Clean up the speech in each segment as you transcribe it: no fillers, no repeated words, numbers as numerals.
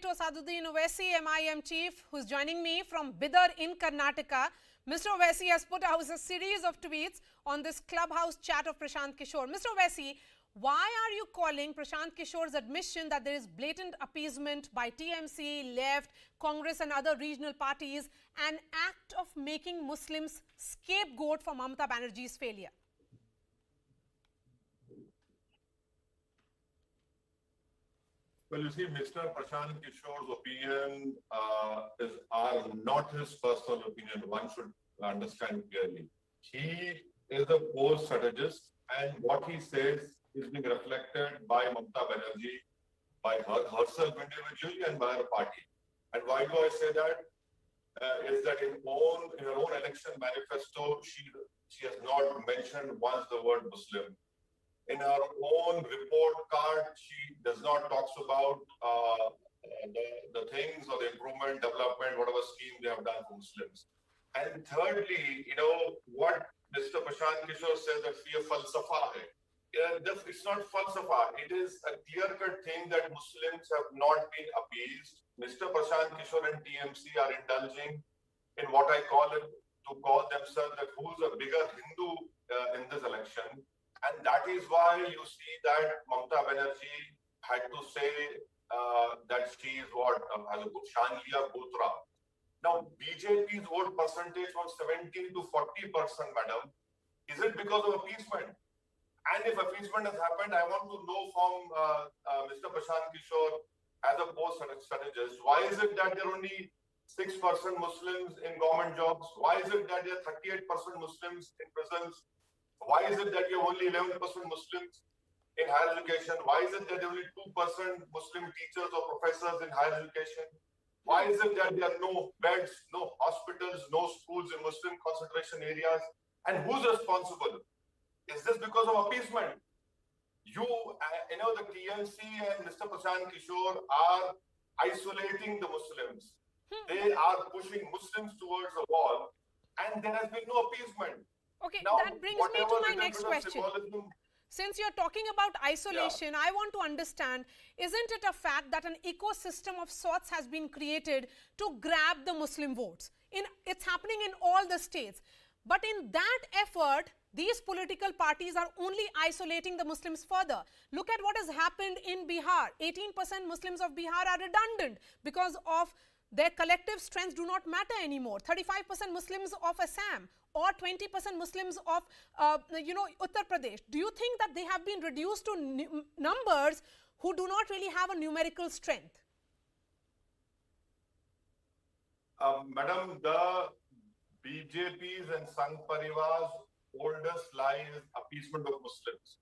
to Asaduddin Owaisi, MIM chief, who's joining me from Bidar in Karnataka. Mr. Owaisi has put out a series of tweets on this clubhouse chat of Prashant Kishore. Mr. Owaisi, why are you calling Prashant Kishore's admission that there is blatant appeasement by TMC, left, Congress and other regional parties an act of making Muslims scapegoat for Mamata Banerjee's failure? Well, you see, Mr. Prashant Kishore's opinion are not his personal opinion. One should understand clearly. He is a core strategist, and what he says is being reflected by Mamata Banerjee, by herself individually, and by her party. And why do I say that? Is that in her own election manifesto, she has not mentioned once the word Muslim. In her own report card, she does not talk about the things or the improvement, development, whatever scheme they have done for Muslims. And thirdly, what Mr. Prashant Kishore says that fear falsafa hai. It's not falsafa. It is a clear-cut thing that Muslims have not been appeased. Mr. Prashant Kishore and TMC are indulging in what I call themselves that who's a bigger Hindu in this election. And that is why you see that Mamata Banerjee had to say that she is has a good Shanliya Gotra. Now, BJP's vote percentage from 17 to 40%, madam. Is it because of appeasement? And if appeasement has happened, I want to know from Mr. Prashant Kishore as a post-strategist, why is it that there are only 6% Muslims in government jobs? Why is it that there are 38% Muslims in prisons? Why is it that you have only 11% Muslims in higher education? Why is it that there are only 2% Muslim teachers or professors in higher education? Why is it that there are no beds, no hospitals, no schools in Muslim concentration areas? And who's responsible? Is this because of appeasement? The TMC and Mr. Prashant Kishore are isolating the Muslims. They are pushing Muslims towards a wall, and there has been no appeasement. Okay, now, that brings me to my next question. Since you're talking about isolation, I want to understand, isn't it a fact that an ecosystem of sorts has been created to grab the Muslim votes? It's happening in all the states. But in that effort, these political parties are only isolating the Muslims further. Look at what has happened in Bihar. 18% Muslims of Bihar are redundant because of their collective strengths do not matter anymore. 35% Muslims of Assam or 20% Muslims of, Uttar Pradesh. Do you think that they have been reduced to numbers who do not really have a numerical strength? Madam, the BJP's and Sangh Parivar's oldest lie is appeasement of Muslims.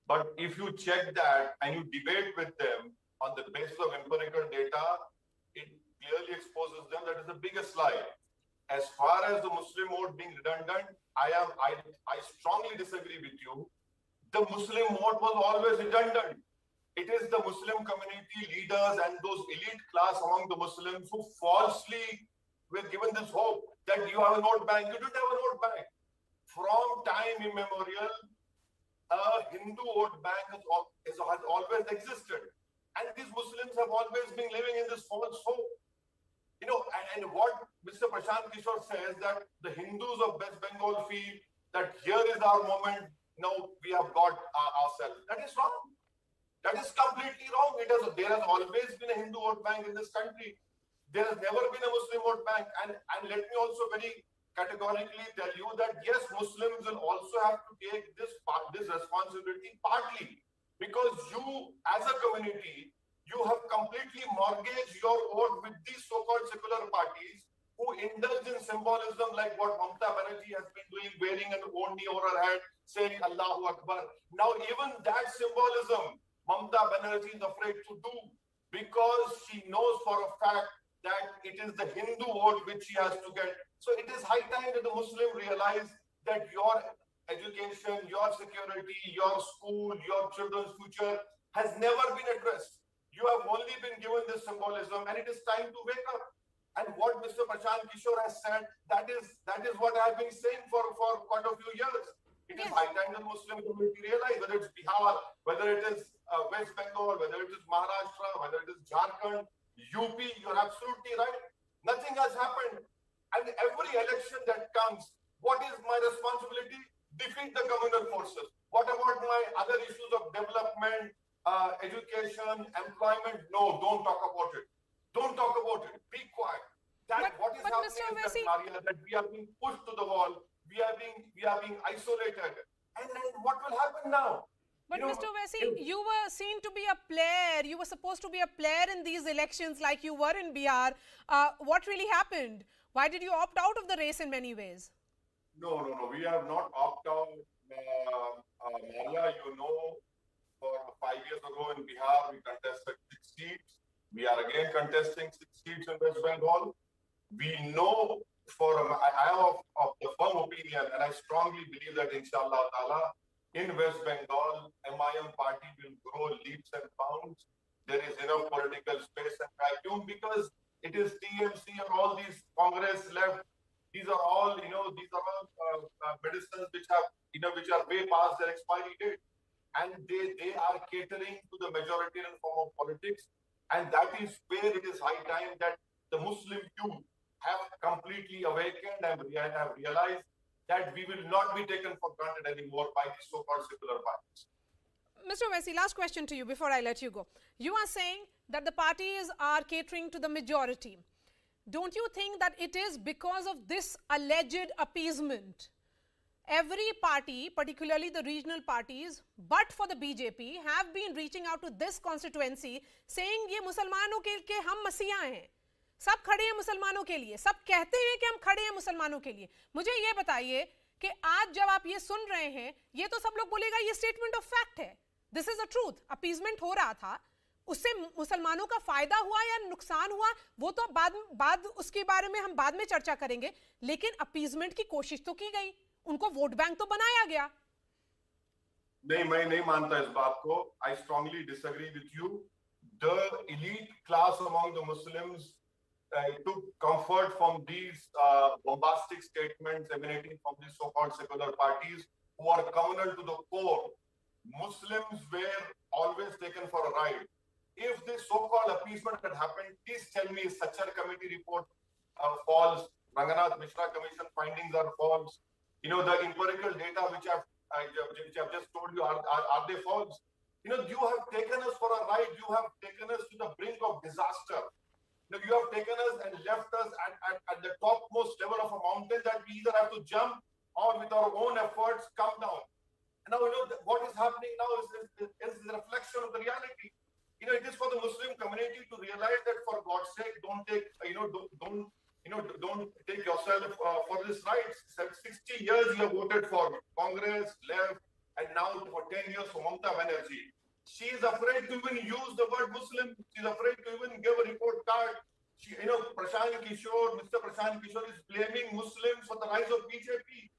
But if you check that and you debate with them on the basis of empirical data, it clearly exposes them that is the biggest lie. As far as the Muslim vote being redundant, I strongly disagree with you. The Muslim vote was always redundant. It is the Muslim community leaders and those elite class among the Muslims who falsely were given this hope that you have a vote bank. You don't have a vote bank. From time immemorial, a Hindu vote bank has always existed. And these Muslims have always been living in this false hope. And what Mr. Prashant Kishore says that the Hindus of West Bengal feel that here is our moment, now we have got ourselves. That is wrong. That is completely wrong. There has always been a Hindu vote bank in this country. There has never been a Muslim vote bank. And let me also very categorically tell you that yes, Muslims will also have to take this responsibility partly because you as a community, you have completely mortgaged your vote with these so-called secular parties who indulge in symbolism like what Mamata Banerjee has been doing, wearing an ondi over her head, saying Allahu Akbar. Now even that symbolism, Mamata Banerjee is afraid to do because she knows for a fact that it is the Hindu vote which she has to get. So it is high time that the Muslim realize that your education, your security, your school, your children's future has never been addressed. You have only been given this symbolism and it is time to wake up. And what Mr. Prashant Kishore has said, that is what I have been saying for quite a few years. It is high time the Muslim community realize, whether it's Bihar, whether it is West Bengal, whether it is Maharashtra, whether it is Jharkhand, UP, you're absolutely right. Nothing has happened. And every election that comes, what is my responsibility? Defeat the communal forces. What about my other issues of development, education, employment? No, don't talk about it. Don't talk about it. Be quiet. What is but happening Mr. is that, Owaisi, Maria, that we are being pushed to the wall. We are being isolated. And then what will happen now? but You know, Mr. Owaisi, you were seen to be a player. You were supposed to be a player in these elections like you were in Bihar. What really happened? Why did you opt out of the race in many ways? No. We have not opted out. Maria, you know, for 5 years ago in Bihar, we contested 6 seats. We are again contesting 6 seats in West Bengal. We know I am of the firm opinion, and I strongly believe that inshallah ta'ala, in West Bengal, MIM party will grow leaps and bounds. There is enough political space and vacuum because it is TMC and all these Congress left. These are all, medicines which are way past their expiry date. And they are catering to the majoritarian form of politics. And that is where it is high time that the Muslim youth have completely awakened and have realized that we will not be taken for granted anymore by these so-called secular parties. Mr. Owaisi, last question to you before I let you go. You are saying that the parties are catering to the majority. Don't you think that it is because of this alleged appeasement? Every party, particularly the regional parties, but for the BJP, have been reaching out to this constituency saying ये मुसलमानों के हम मसीहा हैं, सब खड़े हैं मुसलमानों के लिए, सब कहते हैं कि हम खड़े हैं मुसलमानों के लिए. मुझे ये बताइए कि आज जब आप ये सुन रहे हैं, ये तो सब लोग बोलेगा ये स्टेटमेंट ऑफ फैक्ट है, this is the truth. Appeasement हो रहा था, उससे मुसलमानों का फायदा हुआ या नुकसान हुआ, वो तो बाद उसके बारे में हम बाद में चर्चा करेंगे. लेकिन अपीजमेंट की कोशिश तो की गई, उनको वोट बैंक तो बनाया गया. नहीं, मैं नहीं मानता इस बात को. I strongly disagree with you. The elite class among the Muslims took comfort from these bombastic statements emanating from these so-called secular parties who are communal to the core. Muslims were always taken for a ride. If this so-called appeasement had happened, please tell me, Sachar committee report false, Ranganath Mishra commission findings are false. You know, the empirical data which I've just told you, are they false? You know, you have taken us for a ride. You have taken us to the brink of disaster. You know, you have taken us and left us at the topmost level of a mountain that we either have to jump or with our own efforts come down. And now, you know, what is happening now is the reflection of the reality. You know, it is for the Muslim community to realize that, for God's sake, don't take yourself for this right. 60 years you have voted for Congress, left, and now for 10 years for Mamata Banerjee. She is afraid to even use the word Muslim. She is afraid to even give a report card. Mr. Prashant Kishore is blaming Muslims for the rise of BJP.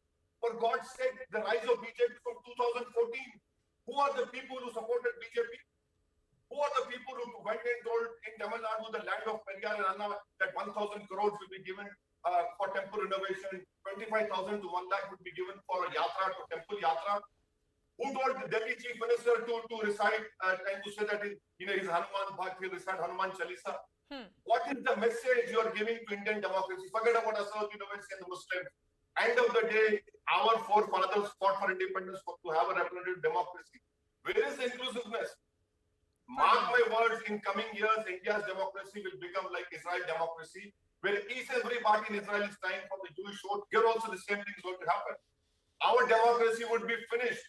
For God's sake, the rise of BJP from 2014. Who are the people who supported BJP? Who are the people who went and told in Tamil Nadu, the land of Periyar and Anna, that 1,000 crores will be given for temple renovation, 25,000 to 1 lakh would be given for a yatra, to temple yatra? Who told the Delhi Chief Minister to recite and to say that his Hanuman Bhakt, he'll recite Hanuman Chalisa? What is the message you are giving to Indian democracy? Forget about Asad University and the Muslims. End of the day, our forefathers fought for independence to have a representative democracy. Where is the inclusiveness? Mark my words, in coming years, India's democracy will become like Israel democracy, where each and every party in Israel is trying for the Jewish vote. Here also the same thing is going to happen. Our democracy would be finished.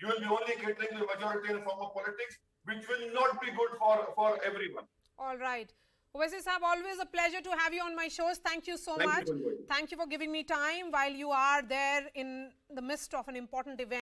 You will be only catering to the majoritarian form of politics, which will not be good for everyone. All right. Owaisi Sahab, always a pleasure to have you on my shows. Thank you so much. Thank you for giving me time while you are there in the midst of an important event.